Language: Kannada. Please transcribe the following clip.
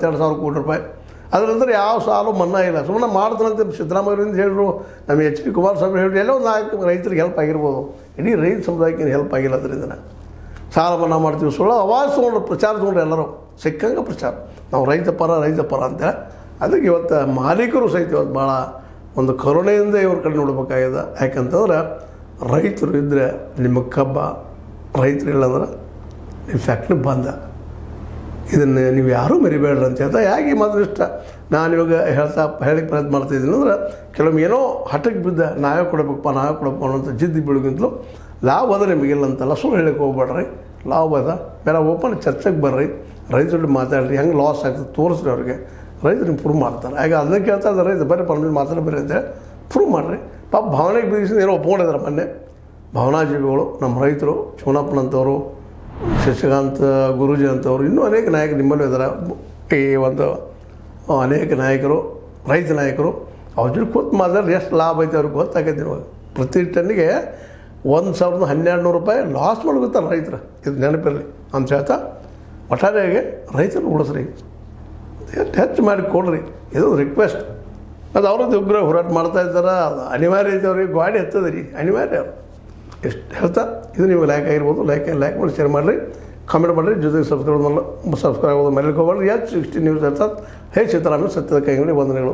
2,000 ಕೋಟಿ ರೂಪಾಯಿ ಅದರ ನಂತರ ಯಾವ ಸಾಲು ಮನ್ನಾ ಇಲ್ಲ. ಸುಮ್ಮನೆ ಮಾಡ್ತಾನಂತೆ ಸಿದ್ದರಾಮಯ್ಯರಿಂದ ಹೇಳಿದ್ರು, ನಮ್ಮ ಎಚ್ ಡಿ ಕುಮಾರಸ್ವಾಮಿ ಹೇಳಿದ್ರು, ಎಲ್ಲೋ ಒಂದು 4 ರೈತರಿಗೆ ಹೆಲ್ಪ್ ಆಗಿರ್ಬೋದು. ಇಡೀ ರೈತ ಸಮುದಾಯಕ್ಕೆ ಹೆಲ್ಪ್ ಆಗಿಲ್ಲ. ಅದರಿಂದ ಸಾಲ ಮನ್ನಾ ಮಾಡ್ತೀವಿ, ಸುಳ್ಳು ಅವಾಜ್ ತೊಗೊಂಡ್ರು, ಪ್ರಚಾರ ತೊಗೊಂಡ್ರು, ಎಲ್ಲರೂ ಸಿಕ್ಕಂಗೆ ಪ್ರಚಾರ, ನಾವು ರೈತ ಪರ ಅಂತೇಳಿ. ಅದಕ್ಕೆ ಇವತ್ತು ಮಾಲೀಕರು ಸಹಿತ ಇವತ್ತು ಭಾಳ ಒಂದು ಕರುಣೆಯಿಂದ ಇವ್ರ ಕಡೆ ನೋಡ್ಬೇಕಾಗಿದೆ. ಯಾಕಂತಂದ್ರೆ ರೈತರು ಇದ್ದರೆ ನಿಮ್ಮ ಕಬ್ಬ, ರೈತರು ಇಲ್ಲಂದ್ರೆ ನಿಮ್ಮ ಫ್ಯಾಕ್ಟ್ರಿ ಬಂದ. ಇದನ್ನು ನೀವು ಯಾರೂ ಮರಿಬೇಡ್ರಿ ಅಂತ ಹೇಳ್ತಾ ಯಾಕೆ ಮಾತ್ರ ಇಷ್ಟ ನಾನು ಇವಾಗ ಹೇಳಿಕ್ಕೆ ಪ್ರಯತ್ನ ಮಾಡ್ತಾಯಿದ್ದೀನಿ ಅಂದ್ರೆ, ಕೆಲವೊಮ್ಮೆ ಏನೋ ಹಠಕ್ಕೆ ಬಿದ್ದ ನಾವೇ ಕೊಡಬೇಕಪ್ಪ ಅನ್ನೋಂಥ ಜಿದ್ದು ಬೀಳೋಕ್ಕಿಂತಲೂ ಲಾಭ ಅದ ನಿಮಗಿಲ್ಲ ಅಂತಲ್ಲ, ಸುಳ್ಳು ಹೇಳಕ್ಕೆ ಹೋಗ್ಬೇಡ್ರಿ. ಲಾಭ ಅದ, ಬೇರೆ ಓಪನ್ ಚರ್ಚೆಗೆ ಬರ್ರಿ, ರೈತರು ಮಾತಾಡ್ರಿ, ಹೆಂಗೆ ಲಾಸ್ ಆಗ್ತದೆ ತೋರಿಸ್ರಿ ಅವ್ರಿಗೆ, ರೈತರು ಇಂಪ್ರೂವ್ ಮಾಡ್ತಾರೆ. ಆಗ ಅದನ್ನ ಕೇಳ್ತಾ ಇದ್ದಾರೆ, ರೈತ ಬರೀ ಪರ್ಮಿಟ್ ಮಾತಾಡಬೇರಿ ಅಂತೇಳಿ ಪ್ರೂವ್ ಮಾಡಿರಿ. ಪಾಪ ಭಾವನೆಗೆ ಬೀಗಿಸಿ ಏನೋ ಒಪ್ಕೊಂಡಿದ್ದಾರೆ. ಮೊನ್ನೆ ಭಾವನಾಜೀವಿಗಳು ನಮ್ಮ ರೈತರು, ಶಿವನಪ್ಪನಂಥವ್ರು, ಶಶಿಕಾಂತ್ ಗುರೂಜಿ ಅಂತವರು, ಇನ್ನೂ ಅನೇಕ ನಾಯಕರು ನಿಮ್ಮಲ್ಲೂ ಇದ್ದಾರೆ. ಈ ಒಂದು ಅನೇಕ ನಾಯಕರು, ರೈತ ನಾಯಕರು, ಅವ್ರ ಜೊತೆ ಕೂತು ಮಾತಾಡಿ ಎಷ್ಟು ಲಾಭ ಐತೆ ಅವ್ರಿಗೆ ಗೊತ್ತಾಗೈತೆ. ಇವಾಗ ಪ್ರತಿ ಟನ್ನಿಗೆ 1,1200 ರೂಪಾಯಿ ಲಾಸ್ ಮಾಡ್ಕೊತಾರೆ ರೈತರು. ಇದು ನೆನಪಿರಲಿ ಅಂತ ಹೇಳ್ತಾ ಒಟ್ಟಾರೆಯಾಗಿ ರೈತರು ಉಳಿಸ್ರಿ, ಹೆಚ್ಚು ಮಾಡಿ ಕೊಡ್ರಿ, ಇದು ರಿಕ್ವೆಸ್ಟ್. ಅದು ಅವ್ರದ್ದು ಉಗ್ರ ಹೋರಾಟ ಮಾಡ್ತಾ ಇದ್ದಾರೆ, ಅದು ಅನಿವಾರ್ಯ ಐತೆ ಅವ್ರಿಗೆ, ಗಾಡಿ ಹತ್ತದ ರೀ ಅನಿವಾರ್ಯ. ಅವರು ಎಷ್ಟು ಹೇಳ್ತಾ ಇದು ನಿಮಗೆ ಲೈಕ್ ಆಗಿರ್ಬೋದು, ಲೈಕ್ ಮಾಡಿ ಶೇರ್ ಮಾಡಿರಿ, ಕಾಮೆಂಟ್ ಮಾಡಿರಿ, ಜೊತೆಗೆ ಸಬ್ಸ್ಕ್ರೈಬ್ ಆಗೋದು ಮರೀಲಿಕ್ಕೆ ಹೋಗ್ಬೇಡ್ರಿ. H60 ನ್ಯೂಸ್ ಇರ್ತದೆ. ಹೇ ಸಿದ್ದರಾಮಯ್ಯ ಸತ್ಯದ ಕೈಗಡೆ ವಂದನೆಗಳು.